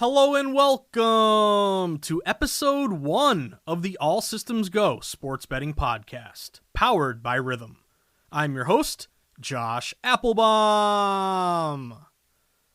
Hello and welcome to episode 1 of the All Systems Go Sports Betting Podcast, powered by Rithmm. I'm your host, Josh Appelbaum.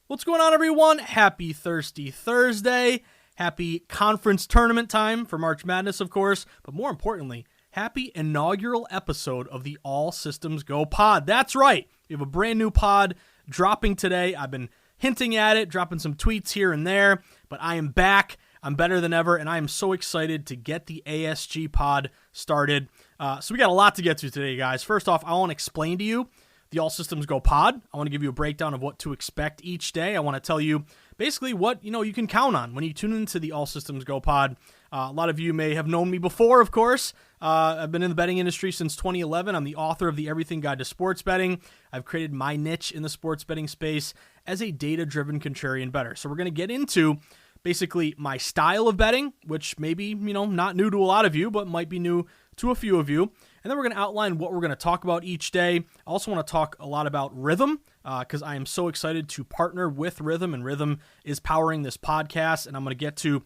What's going on, everyone? Happy Thirsty Thursday. Happy conference tournament time for March Madness, of course, but more importantly, happy inaugural episode of the All Systems Go pod. That's right. We have a brand new pod dropping today. I've been hinting at it, dropping some tweets here and there, but I am back. I'm better than ever, and I am so excited to get the ASG pod started. So we got a lot to get to today, guys. First off, I want to explain to you the All Systems Go pod. I want to give you a breakdown of what to expect each day. I want to tell you basically what you can count on when you tune into the All Systems Go pod. A lot of you may have known me before, of course. I've been in the betting industry since 2011. I'm the author of the Everything Guide to Sports Betting. I've created my niche in the sports betting space as a data-driven contrarian bettor. So we're going to get into basically my style of betting, which may be, not new to a lot of you, but might be new to a few of you. And then we're going to outline what we're going to talk about each day. I also want to talk a lot about Rithmm, because I am so excited to partner with Rithmm, and Rithmm is powering this podcast. And I'm going to get to,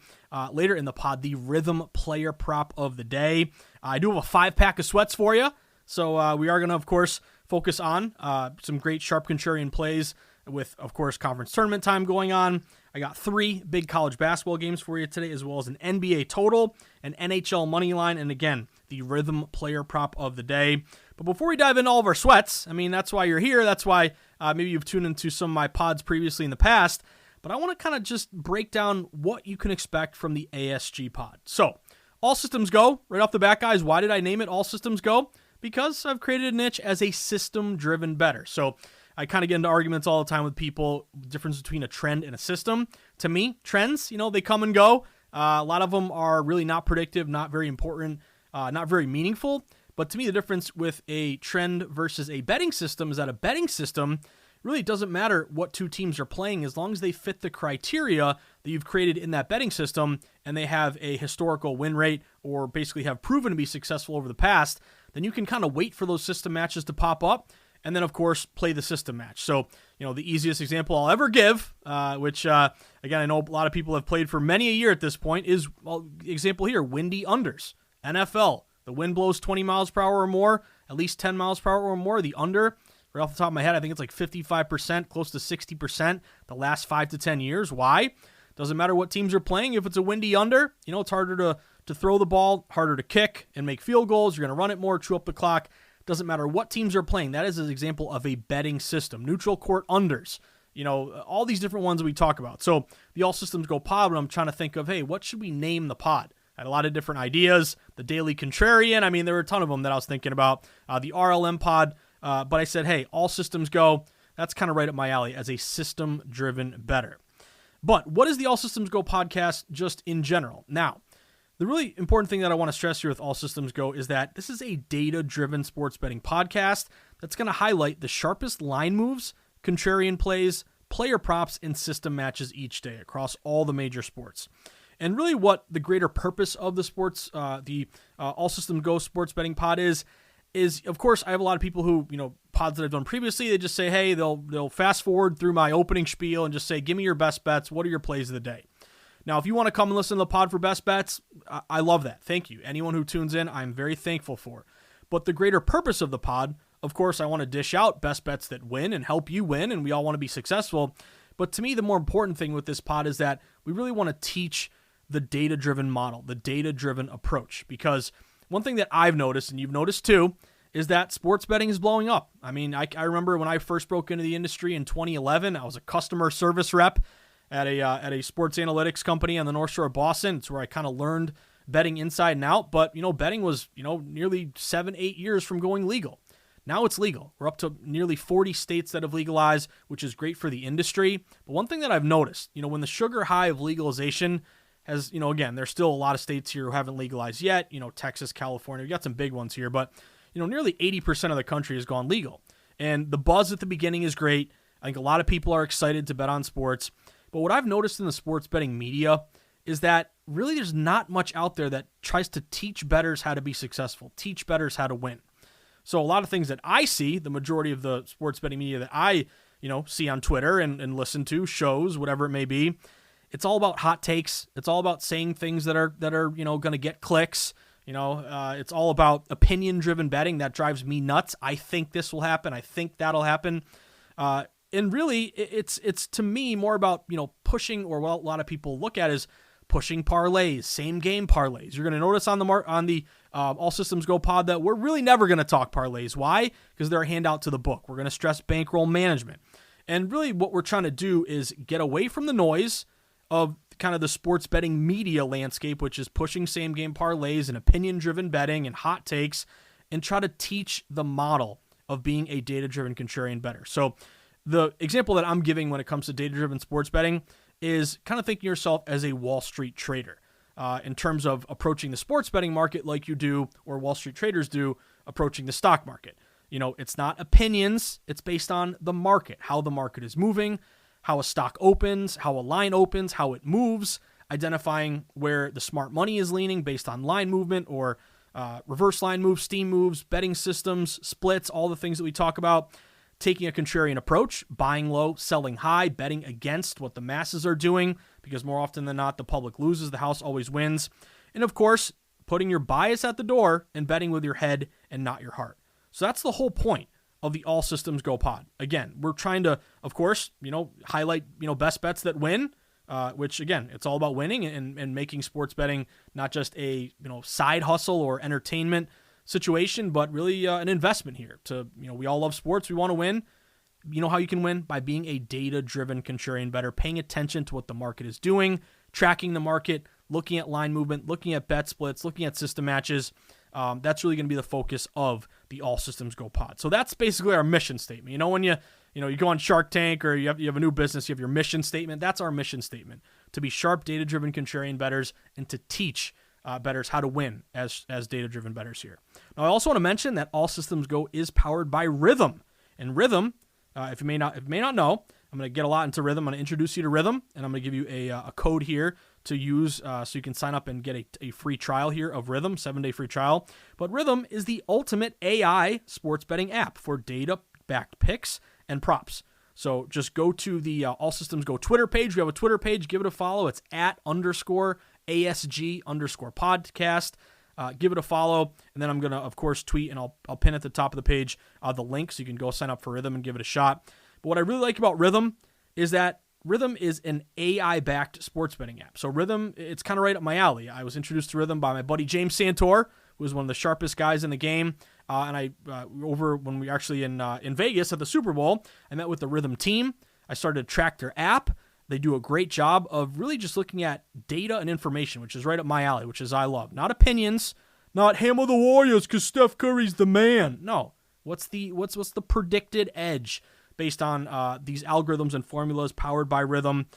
later in the pod, the Rithmm Player Prop of the day. I do have a 5-pack of sweats for you. So we are going to, of course, focus on some great sharp contrarian plays with, of course, conference tournament time going on. I got 3 big college basketball games for you today, as well as an NBA total, an NHL money line, and again, the Rithmm Player Prop of the day. But before we dive into all of our sweats, that's why you're here. That's why maybe you've tuned into some of my pods previously in the past. But I want to kind of just break down what you can expect from the ASG pod. So, All Systems Go, right off the bat, guys. Why did I name it All Systems Go? Because I've created a niche as a system-driven bettor. So I kind of get into arguments all the time with people, the difference between a trend and a system. To me, trends, they come and go. A lot of them are really not predictive, not very important, not very meaningful. But to me, the difference with a trend versus a betting system is that a betting system really doesn't matter what 2 teams are playing as long as they fit the criteria that you've created in that betting system and they have a historical win rate or basically have proven to be successful over the past. Then you can kind of wait for those system matches to pop up and then, of course, play the system match. So, the easiest example I'll ever give, which, again, I know a lot of people have played for many a year at this point, is, example here, windy unders. NFL, the wind blows 20 miles per hour or more, at least 10 miles per hour or more. The under, right off the top of my head, I think it's like 55%, close to 60% the last 5 to 10 years. Why? Doesn't matter what teams are playing. If it's a windy under, it's harder to throw the ball, harder to kick and make field goals. You're going to run it more, chew up the clock. Doesn't matter what teams are playing. That is an example of a betting system. Neutral court unders. All these different ones that we talk about. So the All Systems Go pod, when I'm trying to think of, hey, what should we name the pod? I had a lot of different ideas. The Daily Contrarian. There were a ton of them that I was thinking about. The RLM pod. But I said, hey, All Systems Go. That's kind of right up my alley as a system-driven bettor. But what is the All Systems Go podcast just in general? Now, the really important thing that I want to stress here with All Systems Go is that this is a data-driven sports betting podcast that's going to highlight the sharpest line moves, contrarian plays, player props, and system matches each day across all the major sports. And really what the greater purpose of the sports, the All Systems Go sports betting pod is, of course, I have a lot of people who, pods that I've done previously, they just say, hey, they'll fast forward through my opening spiel and just say, give me your best bets. What are your plays of the day? Now, if you want to come and listen to the pod for best bets, I love that. Thank you. Anyone who tunes in, I'm very thankful for. But the greater purpose of the pod, of course, I want to dish out best bets that win and help you win, and we all want to be successful. But to me, the more important thing with this pod is that we really want to teach the data-driven model, the data-driven approach. Because one thing that I've noticed, and you've noticed too, is that sports betting is blowing up. I remember when I first broke into the industry in 2011, I was a customer service rep at a sports analytics company on the North Shore of Boston. It's where I kind of learned betting inside and out. But, betting was, nearly 7-8 years from going legal. Now it's legal. We're up to nearly 40 states that have legalized, which is great for the industry. But one thing that I've noticed, when the sugar high of legalization has, again, there's still a lot of states here who haven't legalized yet, Texas, California, we got some big ones here, but, nearly 80% of the country has gone legal. And the buzz at the beginning is great. I think a lot of people are excited to bet on sports. But what I've noticed in the sports betting media is that really there's not much out there that tries to teach bettors how to be successful, teach bettors how to win. So a lot of things that I see, the majority of the sports betting media that I, see on Twitter and listen to, shows, whatever it may be, it's all about hot takes. It's all about saying things that are going to get clicks. It's all about opinion-driven betting. That drives me nuts. I think this will happen. I think that'll happen. And really, it's to me more about pushing, or what a lot of people look at is pushing parlays, same game parlays. You're going to notice on the All Systems Go pod that we're really never going to talk parlays. Why? Because they're a handout to the book. We're going to stress bankroll management. And really what we're trying to do is get away from the noise of kind of the sports betting media landscape, which is pushing same game parlays and opinion-driven betting and hot takes, and try to teach the model of being a data-driven contrarian bettor. So the example that I'm giving when it comes to data-driven sports betting is kind of thinking yourself as a Wall Street trader in terms of approaching the sports betting market like you do, or Wall Street traders do, approaching the stock market. It's not opinions. It's based on the market, how the market is moving, how a stock opens, how a line opens, how it moves, identifying where the smart money is leaning based on line movement or reverse line moves, steam moves, betting systems, splits, all the things that we talk about. Taking a contrarian approach, buying low, selling high, betting against what the masses are doing, because more often than not, the public loses, the house always wins. And of course, putting your bias at the door and betting with your head and not your heart. So that's the whole point of the All Systems Go pod. Again, we're trying to, of course, highlight, best bets that win, which again, it's all about winning and making sports betting not just a, side hustle or entertainment situation, but really an investment here. We all love sports. We want to win. You know how you can win? By being a data-driven contrarian bettor, paying attention to what the market is doing, tracking the market, looking at line movement, looking at bet splits, looking at system matches. That's really going to be the focus of the All Systems Go pod. So that's basically our mission statement. When you go on Shark Tank, or you have a new business, you have your mission statement. That's our mission statement: to be sharp, data-driven contrarian bettors, and to teach bettors how to win as data-driven bettors here. Now, I also want to mention that All Systems Go is powered by Rithmm. And Rithmm, if you may not know, I'm going to get a lot into Rithmm. I'm going to introduce you to Rithmm, and I'm going to give you a code here to use so you can sign up and get a free trial here of Rithmm, 7-day free trial. But Rithmm is the ultimate AI sports betting app for data-backed picks and props. So just go to the All Systems Go Twitter page. We have a Twitter page. Give it a follow. It's @_ASG_podcast. Give it a follow, and then I'm going to, of course, tweet, and I'll pin at the top of the page the link so you can go sign up for Rithmm and give it a shot. But what I really like about Rithmm is that Rithmm is an AI-backed sports betting app. So Rithmm, it's kind of right up my alley. I was introduced to Rithmm by my buddy James Santor, who is one of the sharpest guys in the game. And over when we were actually in Vegas at the Super Bowl, I met with the Rithmm team. I started to track their app. They do a great job of really just looking at data and information, which is right up my alley, which is I love. Not opinions, not hammer the Warriors because Steph Curry's the man. No, what's the predicted edge based on these algorithms and formulas powered by Rithmm.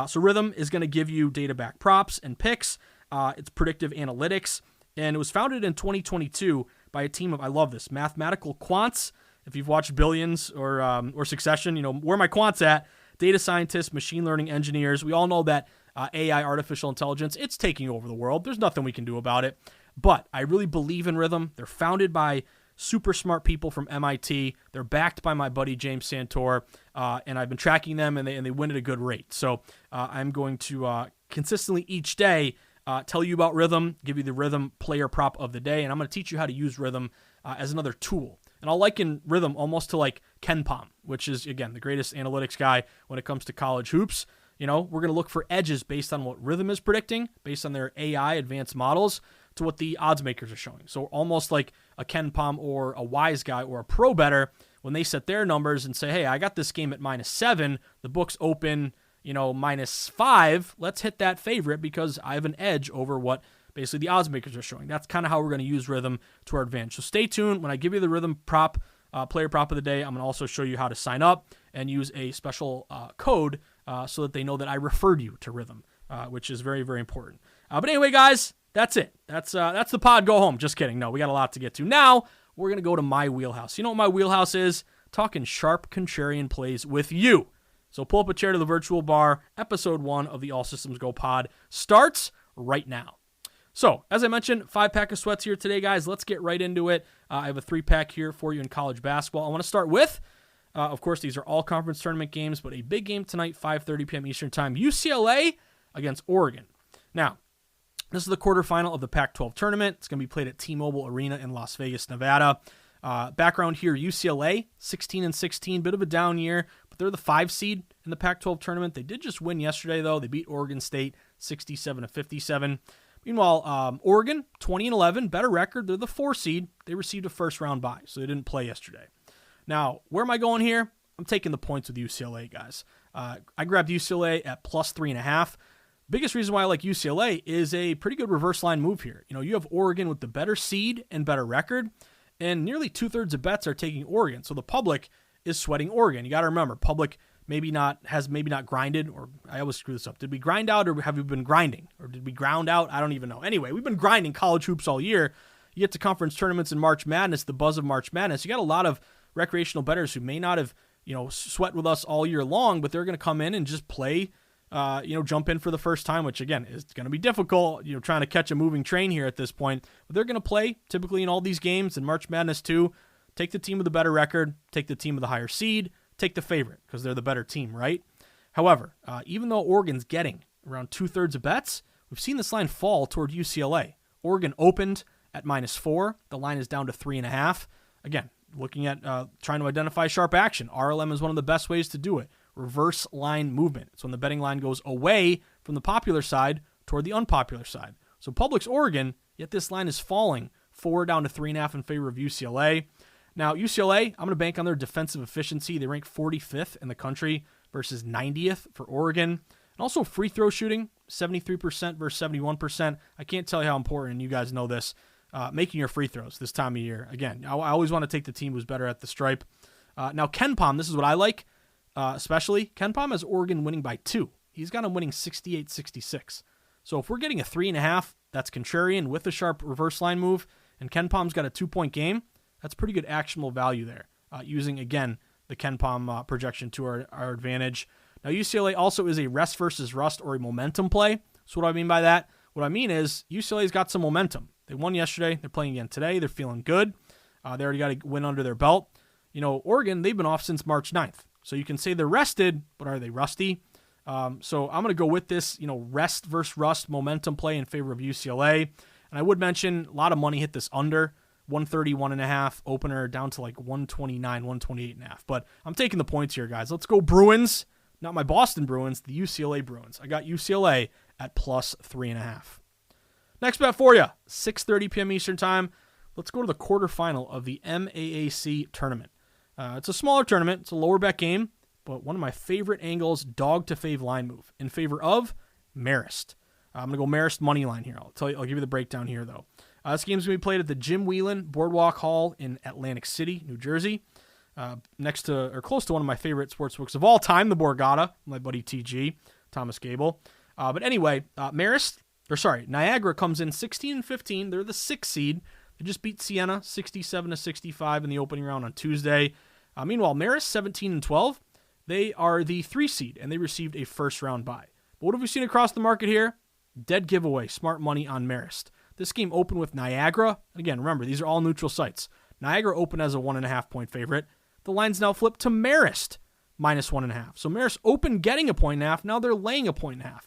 So Rithmm is going to give you data-backed props and picks. It's predictive analytics, and it was founded in 2022 by a team of, I love this, mathematical quants. If you've watched Billions or Succession, where my quants at? Data scientists, machine learning engineers. We all know that AI, artificial intelligence, it's taking over the world. There's nothing we can do about it. But I really believe in Rithmm. They're founded by super smart people from MIT. They're backed by my buddy James Santor, and I've been tracking them, and they win at a good rate. So I'm going to consistently each day tell you about Rithmm, give you the Rithmm Player Prop of the day, and I'm going to teach you how to use Rithmm as another tool. And I'll liken Rithmm almost to like KenPom, which is, again, the greatest analytics guy when it comes to college hoops. We're going to look for edges based on what Rithmm is predicting, based on their AI advanced models, to what the odds makers are showing. So almost like a KenPom or a Wise Guy or a pro bettor, when they set their numbers and say, hey, I got this game at -7, the books open, -5, let's hit that favorite because I have an edge over what basically the odds makers are showing. That's kind of how we're going to use Rithmm to our advantage. So stay tuned. When I give you the Rithmm prop, player prop of the day, I'm going to also show you how to sign up and use a special code so that they know that I referred you to Rithmm, which is very, very important. But anyway, guys, that's it. That's the pod. Go home. Just kidding. No, we got a lot to get to. Now, we're going to go to my wheelhouse. You know what my wheelhouse is? Talking sharp contrarian plays with you. So pull up a chair to the virtual bar. Episode 1 of the All Systems Go pod starts right now. So, as I mentioned, 5-pack of sweats here today, guys. Let's get right into it. I have a 3-pack here for you in college basketball. I want to start with, of course, these are all conference tournament games, but a big game tonight, 5:30 p.m. Eastern Time. UCLA against Oregon. Now, this is the quarterfinal of the Pac-12 tournament. It's going to be played at T-Mobile Arena in Las Vegas, Nevada. Background here, UCLA, 16-16, bit of a down year, but they're the 5 seed in the Pac-12 tournament. They did just win yesterday, though. They beat Oregon State 67-57. Meanwhile, Oregon, 20-11, better record. They're the 4 seed. They received a first-round bye, so they didn't play yesterday. Now, where am I going here? I'm taking the points with UCLA, guys. I grabbed UCLA at plus 3.5. Biggest reason why I like UCLA is a pretty good reverse line move here. You have Oregon with the better seed and better record, and nearly 2/3 of bets are taking Oregon. So the public is sweating Oregon. You got to remember, public has maybe not grinded, or I always screw this up. Did we grind out, or have we been grinding? Or did we ground out? I don't even know. Anyway, we've been grinding college hoops all year. You get to conference tournaments in March Madness, the buzz of March Madness. You got a lot of recreational bettors who may not have, sweat with us all year long, but they're going to come in and just play, jump in for the first time, which again is going to be difficult, trying to catch a moving train here at this point. But they're going to play typically in all these games, in March Madness too. Take the team with the better record, take the team with the higher seed, take the favorite because they're the better team, right? However, even though Oregon's getting around 2/3 of bets, we've seen this line fall toward UCLA. Oregon opened at -4. The line is down to 3.5. Again, looking at trying to identify sharp action. RLM is one of the best ways to do it. Reverse line movement. It's when the betting line goes away from the popular side toward the unpopular side. So public's Oregon, yet this line is falling 4 down to 3.5 in favor of UCLA. Now, UCLA, I'm going to bank on their defensive efficiency. They rank 45th in the country versus 90th for Oregon. And also free throw shooting, 73% versus 71%. I can't tell you how important, and you guys know this, making your free throws this time of year. Again, I always want to take the team who's better at the stripe. Now, KenPom, this is what I like, especially. KenPom has Oregon winning by 2. He's got them winning 68-66. So if we're getting a 3.5, that's contrarian with a sharp reverse line move, and KenPom's got a 2-point game, that's pretty good actionable value there, using, again, the KenPom projection to our advantage. Now, UCLA also is a rest versus rust or a momentum play. So what do I mean by that? What I mean is UCLA's got some momentum. They won yesterday. They're playing again today. They're feeling good. They already got a win under their belt. Oregon, they've been off since March 9th. So you can say they're rested, but are they rusty? So I'm going to go with this, rest versus rust momentum play in favor of UCLA. And I would mention a lot of money hit this under. 131.5 opener down to like 129, 128.5. But I'm taking the points here, guys. Let's go Bruins. Not my Boston Bruins, the UCLA Bruins. I got UCLA at plus 3.5. Next bet for you, 6:30 p.m. Eastern Time. Let's go to the quarterfinal of the MAAC tournament. It's a smaller tournament. It's a lower bet game, but one of my favorite angles, dog to fave line move in favor of Marist. I'm going to go Marist money line here. I'll give you the breakdown here, though. This game's going to be played at the Jim Whelan Boardwalk Hall in Atlantic City, New Jersey. Next to, or close to one of my favorite sportsbooks of all time, the Borgata, my buddy TG, Thomas Gable. But anyway, Niagara comes in 16-15. They're the 6th seed. They just beat Siena 67-65 in the opening round on Tuesday. Meanwhile, Marist 17-12. They are the 3 seed, and they received a first-round bye. But what have we seen across the market here? Dead giveaway, smart money on Marist. This game opened with Niagara. Again, remember, these are all neutral sites. Niagara opened as a 1.5-point favorite. The line's now flipped to Marist, -1.5. So Marist opened getting a 1.5. Now they're laying a 1.5.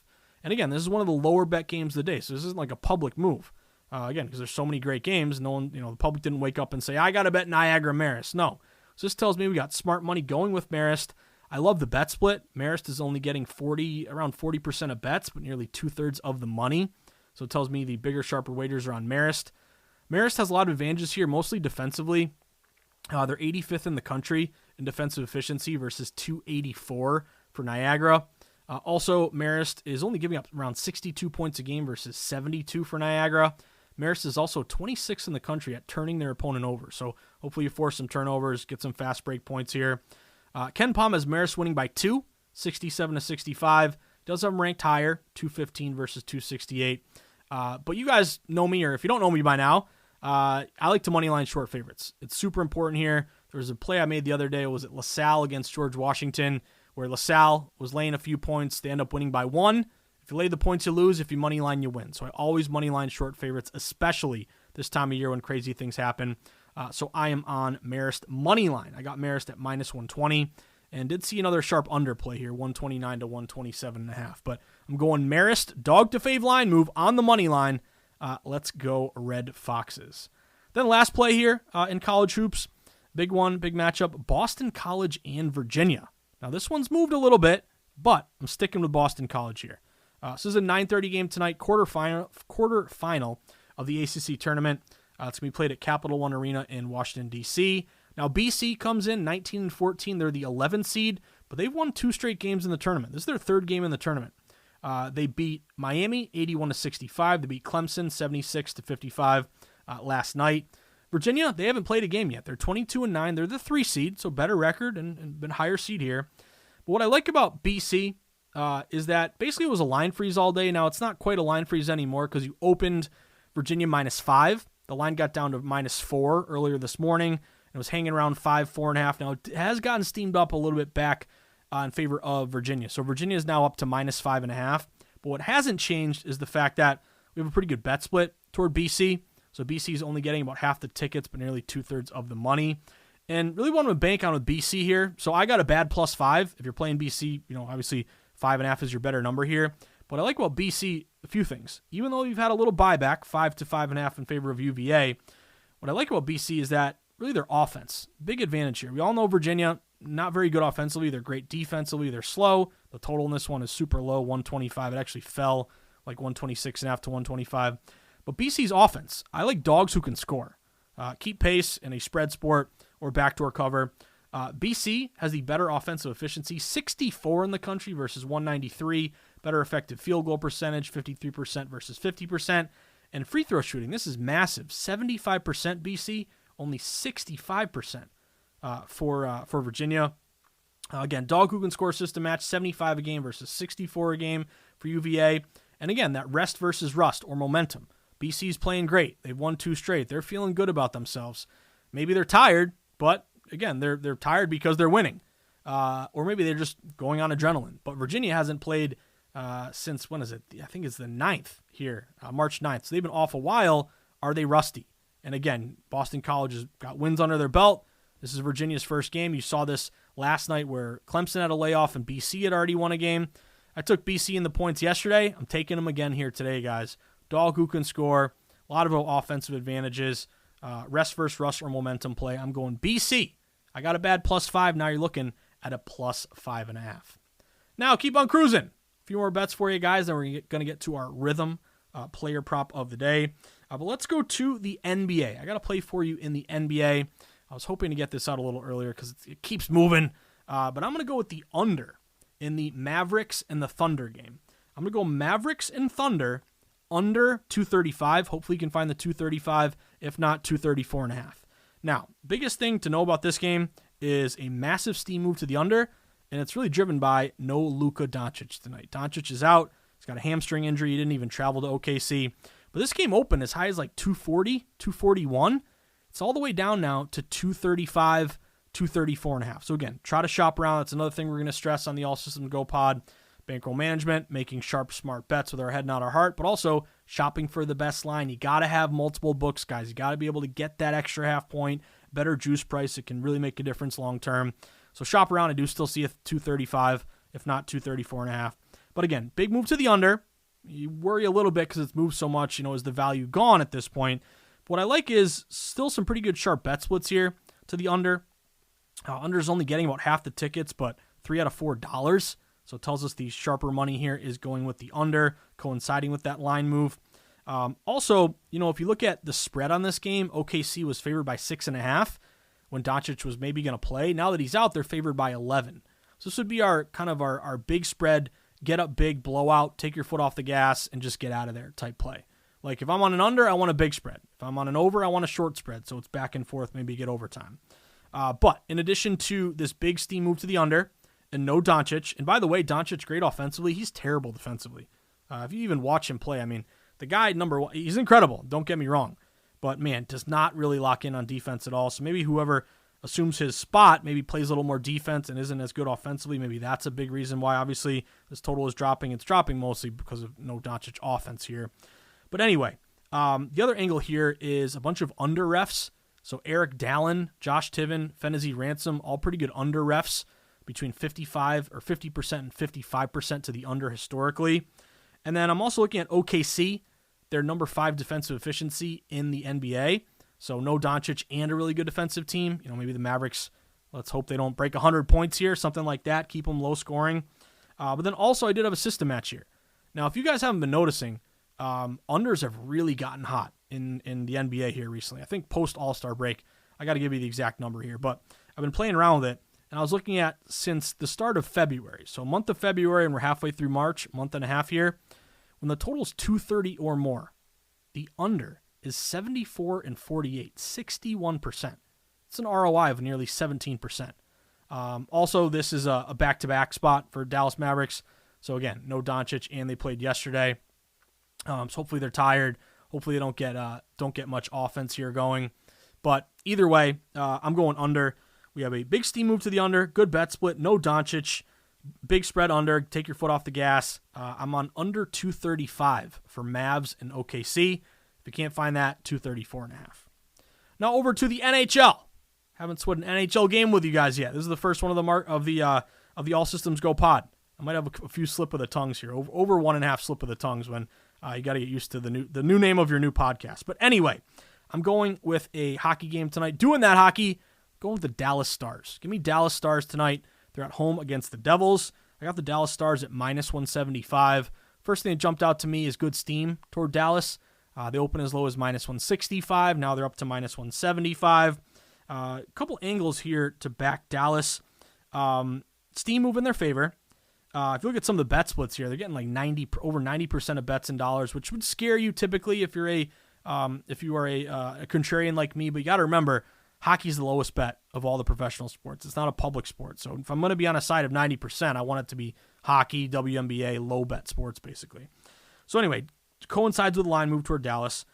And again, this is one of the lower bet games of the day. So this isn't like a public move. Again, because there's so many great games. No one, the public didn't wake up and say, I got to bet Niagara Marist. No. So this tells me we got smart money going with Marist. I love the bet split. Marist is only getting around 40% of bets, but nearly 2/3 of the money. So it tells me the bigger, sharper wagers are on Marist. Marist has a lot of advantages here, mostly defensively. They're 85th in the country in defensive efficiency versus 284 for Niagara. Also, Marist is only giving up around 62 points a game versus 72 for Niagara. Marist is also 26th in the country at turning their opponent over. So hopefully you force some turnovers, get some fast break points here. KenPom has Marist winning by 2, 67-65. Does have them ranked higher, 215 versus 268. But you guys know me, or if you don't know me by now, I like to moneyline short favorites. It's super important here. There was a play I made the other day. Was it LaSalle against George Washington, where LaSalle was laying a few points. They end up winning by 1. If you lay the points, you lose. If you moneyline, you win. So I always moneyline short favorites, especially this time of year when crazy things happen. So I am on Marist moneyline. I got Marist at -120. and did see another sharp underplay here, 129 to 127.5. But I'm going Marist, dog to fave line move on the money line. Let's go Red Foxes. Then last play here in college hoops, big one, big matchup, Boston College and Virginia. Now this one's moved a little bit, but I'm sticking with Boston College here. This is a 9:30 game tonight, quarterfinal of the ACC tournament. It's going to be played at Capital One Arena in Washington, D.C. Now, BC comes in 19-14. They're the 11th seed, but they've won 2 straight games in the tournament. This is their 3rd game in the tournament. They beat Miami 81-65. They beat Clemson 76-55 last night. Virginia, they haven't played a game yet. They're 22-9. They're the 3 seed, so better record and been higher seed here. But what I like about BC is that basically it was a line freeze all day. Now, it's not quite a line freeze anymore because you opened Virginia -5. The line got down to -4 earlier this morning. It was hanging around 5, 4.5. Now, it has gotten steamed up a little bit back in favor of Virginia. So Virginia is now up to -5.5. But what hasn't changed is the fact that we have a pretty good bet split toward BC. So BC is only getting about half the tickets, but nearly 2/3 of the money. And really want to bank on with BC here. So I got a bad +5. If you're playing BC, obviously 5.5 is your better number here. But I like about BC a few things. Even though you've had a little buyback, 5 to 5.5 in favor of UVA, what I like about BC is that really their offense, big advantage here. We all know Virginia, not very good offensively. They're great defensively. They're slow. The total in this one is super low, 125. It actually fell like 126.5 to 125. But BC's offense, I like dogs who can score. Keep pace in a spread sport or backdoor cover. BC has the better offensive efficiency, 64 in the country versus 193. Better effective field goal percentage, 53% versus 50%. And free throw shooting, this is massive, 75% BC, only 65% for Virginia. Again, dog who can score system match, 75 a game versus 64 a game for UVA. And again, that rest versus rust or momentum. BC's playing great. They've won 2 straight. They're feeling good about themselves. Maybe they're tired, but again, they're tired because they're winning. Or maybe they're just going on adrenaline. But Virginia hasn't played since, when is it? I think it's the 9th here, March 9th. So they've been off a while. Are they rusty? And again, Boston College has got wins under their belt. This is Virginia's first game. You saw this last night where Clemson had a layoff and BC had already won a game. I took BC in the points yesterday. I'm taking them again here today, guys. Dog who can score. A lot of offensive advantages. Rest versus rush or momentum play. I'm going BC. I got a bad +5. Now you're looking at a +5.5. Now keep on cruising. A few more bets for you guys. Then we're going to get to our Rithmm Player Prop of the day. But let's go to the NBA. I got a play for you in the NBA. I was hoping to get this out a little earlier because it keeps moving. But I'm going to go with the under in the Mavericks and the Thunder game. I'm going to go Mavericks and Thunder under 235. Hopefully you can find the 235. If not, 234.5. Now, biggest thing to know about this game is a massive steam move to the under, and it's really driven by no Luka Doncic tonight. Doncic is out. He's got a hamstring injury. He didn't even travel to OKC. But this game opened as high as like 240, 241. It's all the way down now to 235, 234.5. So again, try to shop around. That's another thing we're going to stress on the All Systems Go pod. Bankroll management, making sharp, smart bets with our head, not our heart, but also shopping for the best line. You got to have multiple books, guys. You got to be able to get that extra half point, better juice price. It can really make a difference long term. So shop around. I do still see a 235, if not 234.5. But again, big move to the under. You worry a little bit because it's moved so much, is the value gone at this point? But what I like is still some pretty good sharp bet splits here to the under. Under's only getting about half the tickets, but $3 out of $4. So it tells us the sharper money here is going with the under, coinciding with that line move. Also, if you look at the spread on this game, OKC was favored by 6.5 when Doncic was maybe going to play. Now that he's out, they're favored by 11. So this would be our big spread, get up big, blowout, take your foot off the gas, and just get out of there type play. Like if I'm on an under, I want a big spread. If I'm on an over, I want a short spread. So it's back and forth, maybe get overtime. But in addition to this big steam move to the under, and no Doncic. And by the way, Doncic great offensively. He's terrible defensively. If you even watch him play, the guy, number one, he's incredible. Don't get me wrong. But, man, does not really lock in on defense at all. So maybe whoever assumes his spot maybe plays a little more defense and isn't as good offensively. Maybe that's a big reason why, obviously, this total is dropping. It's dropping mostly because of no Doncic offense here. But anyway, the other angle here is a bunch of under refs. So Eric Dallin, Josh Tiven, Fennessy Ransom, all pretty good under refs. between 55 or 50% and 55% to the under historically. And then I'm also looking at OKC, their number 5 defensive efficiency in the NBA. So no Doncic and a really good defensive team. Maybe the Mavericks, let's hope they don't break 100 points here, something like that, keep them low scoring. But then also I did have a system match here. Now, if you guys haven't been noticing, unders have really gotten hot in the NBA here recently. I think post All-Star break, I got to give you the exact number here, but I've been playing around with it, and I was looking at since the start of February. So month of February, and we're halfway through March, month and a half here. When the total's 230 or more, the under is 74 and 48, 61%. It's an ROI of nearly 17%. Also, this is a back-to-back spot for Dallas Mavericks. So again, no Doncic, and they played yesterday. So hopefully they're tired. Hopefully they don't get much offense here going. But either way, I'm going under. We have a big steam move to the under. Good bet split. No Doncic. Big spread under. Take your foot off the gas. I'm on under 235 for Mavs and OKC. If you can't find that, 234.5. Now over to the NHL. Haven't sweat an NHL game with you guys yet. This is the first one of the All Systems Go pod. I might have a few slip of the tongues here. Over 1.5 slip of the tongues when you got to get used to the new name of your new podcast. But anyway, I'm going with a hockey game tonight. Doing that hockey, going with the Dallas Stars. Give me Dallas Stars tonight. They're at home against the Devils. I got the Dallas Stars at minus 175. First thing that jumped out to me is good steam toward Dallas. They open as low as minus 165. Now they're up to minus 175. A couple angles here to back Dallas. Steam move in their favor. If you look at some of the bet splits here, they're getting like over 90% of bets in dollars, which would scare you typically if you are a contrarian like me. But you got to remember, hockey's the lowest bet of all the professional sports. It's not a public sport. So if I'm going to be on a side of 90%, I want it to be hockey, WNBA, low bet sports, basically. So anyway, coincides with the line move toward Dallas.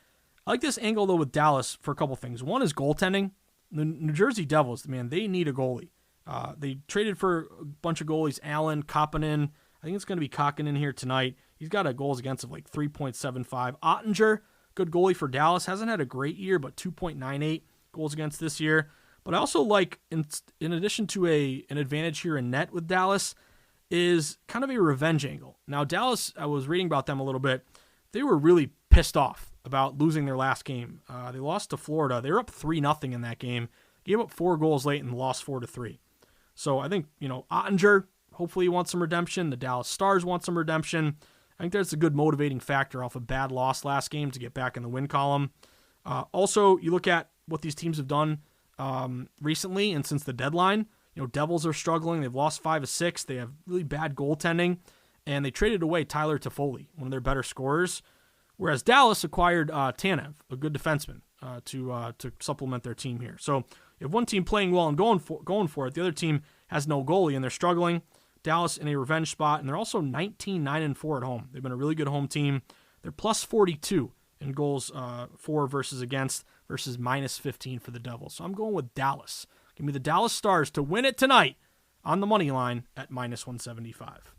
I like this angle, though, with Dallas for a couple things. One is goaltending. The New Jersey Devils, man, they need a goalie. They traded for a bunch of goalies. Allen, Kapanen. I think it's going to be Kakkonen here tonight. He's got a goals against of like 3.75. Ottinger, good goalie for Dallas. Hasn't had a great year, but 2.98 goals against this year. But I also like, in addition to an advantage here in net with Dallas, is kind of a revenge angle. Now, Dallas, I was reading about them a little bit. They were really pissed off about losing their last game. They lost to Florida. They were up 3-0 in that game. Gave up 4 goals late and lost 4-3. So I think, Ottinger, hopefully he wants some redemption. The Dallas Stars want some redemption. I think that's a good motivating factor off a bad loss last game to get back in the win column. Also, you look at what these teams have done recently and since the deadline. Devils are struggling. They've lost 5 of 6. They have really bad goaltending. And they traded away Tyler Toffoli, one of their better scorers. Whereas Dallas acquired Tanev, a good defenseman, to supplement their team here. So you have one team playing well and going for it. The other team has no goalie, and they're struggling. Dallas in a revenge spot, and they're also 19-9-4 at home. They've been a really good home team. They're plus 42 in goals for versus against versus minus 15 for the Devils. So I'm going with Dallas. Give me the Dallas Stars to win it tonight on the money line at minus 175.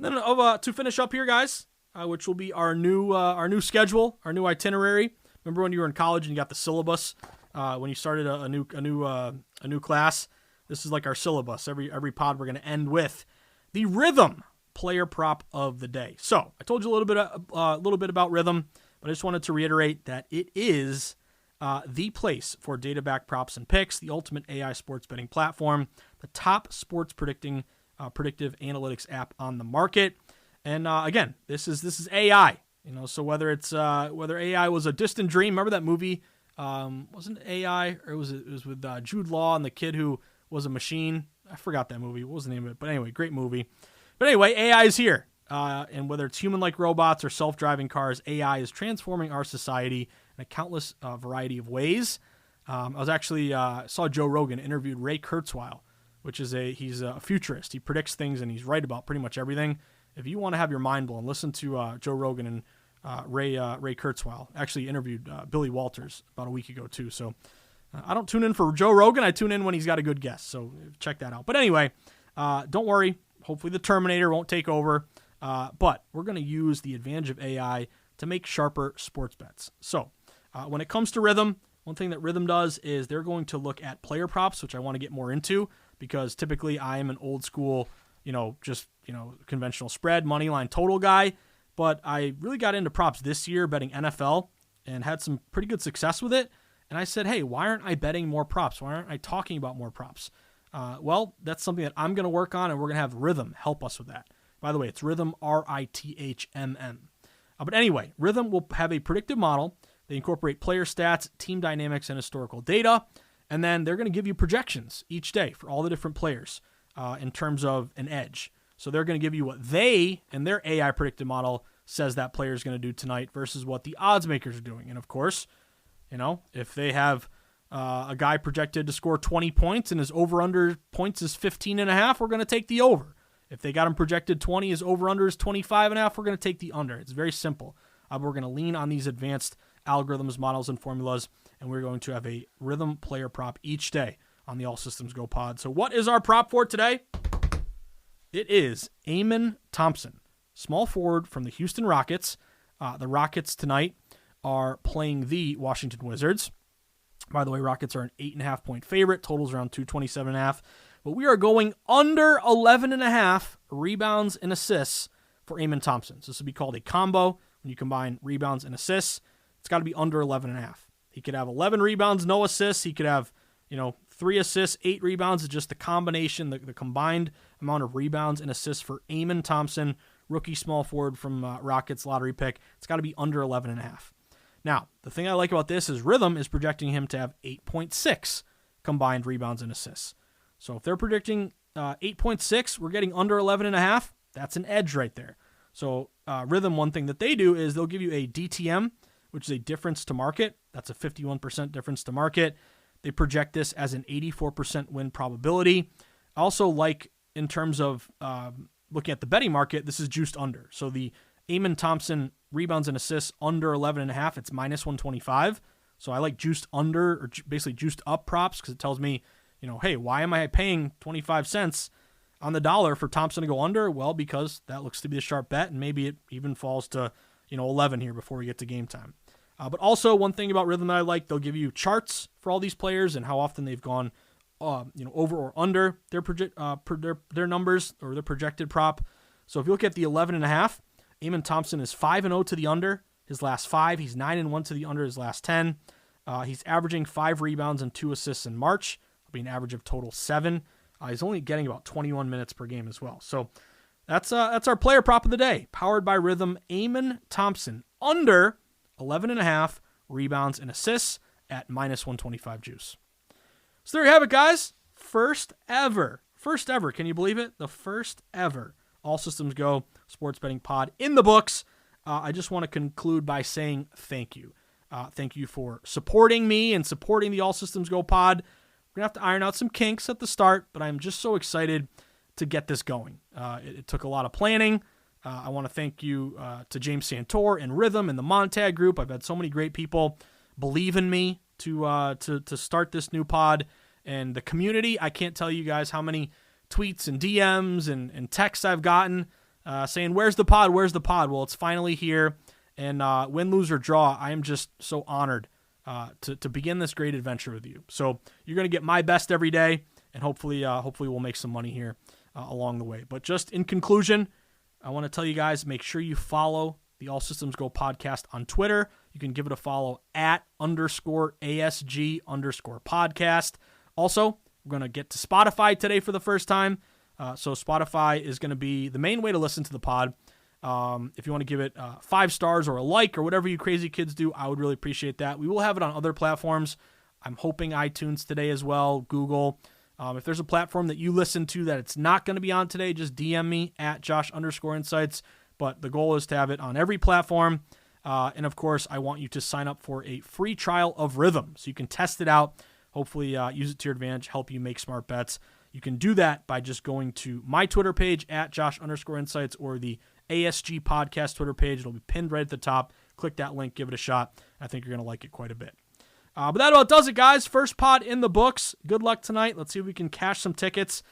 And then to finish up here, guys, which will be our new schedule, our new itinerary. Remember when you were in college and you got the syllabus when you started a new class? This is like our syllabus. Every pod we're going to end with the Rithmm Player Prop of the day. So I told you a little bit about Rithmm, but I just wanted to reiterate that it is the place for data-backed props and picks, the ultimate AI sports betting platform, the top sports predictive analytics app on the market. And again, this is AI. So whether AI was a distant dream, remember that movie? Wasn't AI, or it was with Jude Law and the kid who was a machine. I forgot that movie. What was the name of it? But anyway, great movie. But anyway, AI is here. And whether it's human-like robots or self-driving cars, AI is transforming our society in a countless variety of ways. I was actually saw Joe Rogan interviewed Ray Kurzweil, which is he's a futurist. He predicts things and he's right about pretty much everything. If you want to have your mind blown, listen to Joe Rogan and Ray Kurzweil. Actually interviewed Billy Walters about a week ago too. So I don't tune in for Joe Rogan. I tune in when he's got a good guest. So check that out. But anyway, don't worry. Hopefully the Terminator won't take over. But we're going to use the advantage of AI to make sharper sports bets. So when it comes to Rithmm, one thing that Rithmm does is they're going to look at player props, which I want to get more into because typically I am an old school, conventional spread, money line total guy. But I really got into props this year betting NFL and had some pretty good success with it. And I said, hey, why aren't I betting more props? Why aren't I talking about more props? Well, that's something that I'm going to work on, and we're going to have Rithmm help us with that. By the way, it's Rithmm, Rithmm. But anyway, Rithmm will have a predictive model. They incorporate player stats, team dynamics, and historical data. And then they're going to give you projections each day for all the different players in terms of an edge. So they're going to give you what they and their AI predictive model says that player is going to do tonight versus what the odds makers are doing. And of course, if they have a guy projected to score 20 points and his over-under points is 15.5, we're going to take the over. If they got him projected 20, his over-under is 25.5, we're going to take the under. It's very simple. We're going to lean on these advanced algorithms, models, and formulas, and we're going to have a Rithmm Player Prop each day on the All Systems Go pod. So what is our prop for today? It is Amen Thompson, small forward from the Houston Rockets. The Rockets tonight are playing the Washington Wizards. By the way, Rockets are an 8.5-point favorite. Totals around 227.5. But we are going under 11.5 rebounds and assists for Amen Thompson. So this would be called a combo. When you combine rebounds and assists, it's got to be under 11.5. He could have 11 rebounds, no assists. He could have, 3 assists, 8 rebounds. It's just the combination, the combined amount of rebounds and assists for Amen Thompson, rookie small forward from Rockets lottery pick. It's got to be under 11.5. Now, the thing I like about this is Rithmm is projecting him to have 8.6 combined rebounds and assists. So if they're predicting 8.6, we're getting under 11.5. That's an edge right there. So Rithmm, one thing that they do is they'll give you a DTM, which is a difference to market. That's a 51% difference to market. They project this as an 84% win probability. Also, like in terms of looking at the betting market, this is juiced under. So the Amen Thompson rebounds and assists under 11.5, it's minus 125. So I like juiced under, or basically juiced up props, because it tells me, hey, why am I paying 25 cents on the dollar for Thompson to go under? Well, because that looks to be a sharp bet, and maybe it even falls to 11 here before we get to game time. But also, one thing about Rithmm that I like, they'll give you charts for all these players and how often they've gone over or under their numbers or their projected prop. So if you look at the 11.5, Amen Thompson is 5-0 to the under his last 5. He's 9-1 to the under his last 10. He's averaging 5 rebounds and 2 assists in March. It'll be an average of total 7. He's only getting about 21 minutes per game as well. So that's our player prop of the day, powered by Rithmm. Amen Thompson under 11.5 rebounds and assists at minus 125 juice. So there you have it, guys. First ever. Can you believe it? The first ever All Systems Go sports betting pod in the books. I just want to conclude by saying thank you. Thank you for supporting me and supporting the All Systems Go pod. We're going to have to iron out some kinks at the start, but I'm just so excited to get this going. It took a lot of planning. I want to thank you to James Santor and Rithmm and the Montag group. I've had so many great people believe in me to start this new pod. And the community, I can't tell you guys how many tweets and DMs and texts I've gotten saying, where's the pod? Well, it's finally here. And win, lose, or draw, I am just so honored to begin this great adventure with you. So you're going to get my best every day, and hopefully we'll make some money here along the way. But just in conclusion, I want to tell you guys, make sure you follow the All Systems Go podcast on Twitter. You can give it a follow at _ASG_podcast. Also, we're going to get to Spotify today for the first time. So Spotify is going to be the main way to listen to the pod. If you want to give it 5 stars or a like or whatever you crazy kids do, I would really appreciate that. We will have it on other platforms. I'm hoping iTunes today as well, Google. If there's a platform that you listen to that it's not going to be on today, just DM me at Josh_insights. But the goal is to have it on every platform. And of course, I want you to sign up for a free trial of Rithmm so you can test it out. Hopefully use it to your advantage, help you make smart bets. You can do that by just going to my Twitter page at Josh_insights or the ASG podcast Twitter page. It'll be pinned right at the top. Click that link, give it a shot. I think you're going to like it quite a bit. But that about does it, guys. First pod in the books. Good luck tonight. Let's see if we can cash some tickets,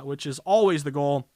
which is always the goal.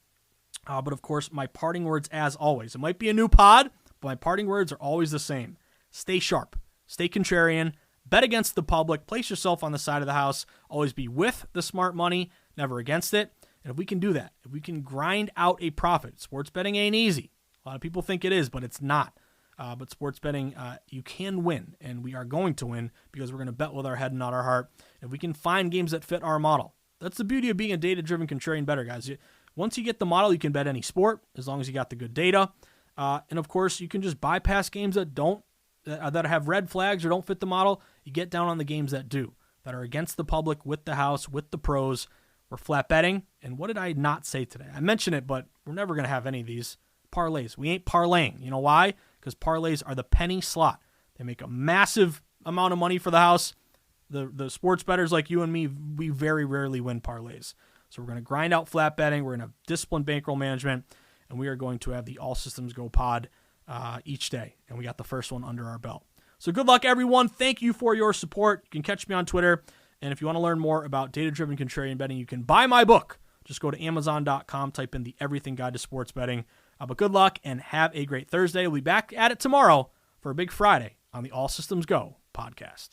But of course, my parting words as always. It might be a new pod, but my parting words are always the same. Stay sharp. Stay contrarian. Bet against the public. Place yourself on the side of the house. Always be with the smart money, never against it. And if we can do that, if we can grind out a profit, sports betting ain't easy. A lot of people think it is, but it's not. But sports betting, you can win, and we are going to win because we're going to bet with our head and not our heart. If we can find games that fit our model. That's the beauty of being a data-driven contrarian bettor, guys. Once you get the model, you can bet any sport as long as you got the good data. And, of course, you can just bypass games that have red flags or don't fit the model. You get down on the games that do, that are against the public, with the house, with the pros. We're flat betting. And what did I not say today? I mentioned it, but we're never going to have any of these parlays. We ain't parlaying. You know why? Because parlays are the penny slot. They make a massive amount of money for the house. The sports bettors like you and me, we very rarely win parlays. So we're going to grind out flat betting. We're going to have disciplined bankroll management, and we are going to have the All Systems Go pod each day. And we got the first one under our belt. So good luck, everyone. Thank you for your support. You can catch me on Twitter. And if you want to learn more about data-driven contrarian betting, you can buy my book. Just go to Amazon.com, type in the Everything Guide to Sports Betting. But good luck and have a great Thursday. We'll be back at it tomorrow for a big Friday on the All Systems Go podcast.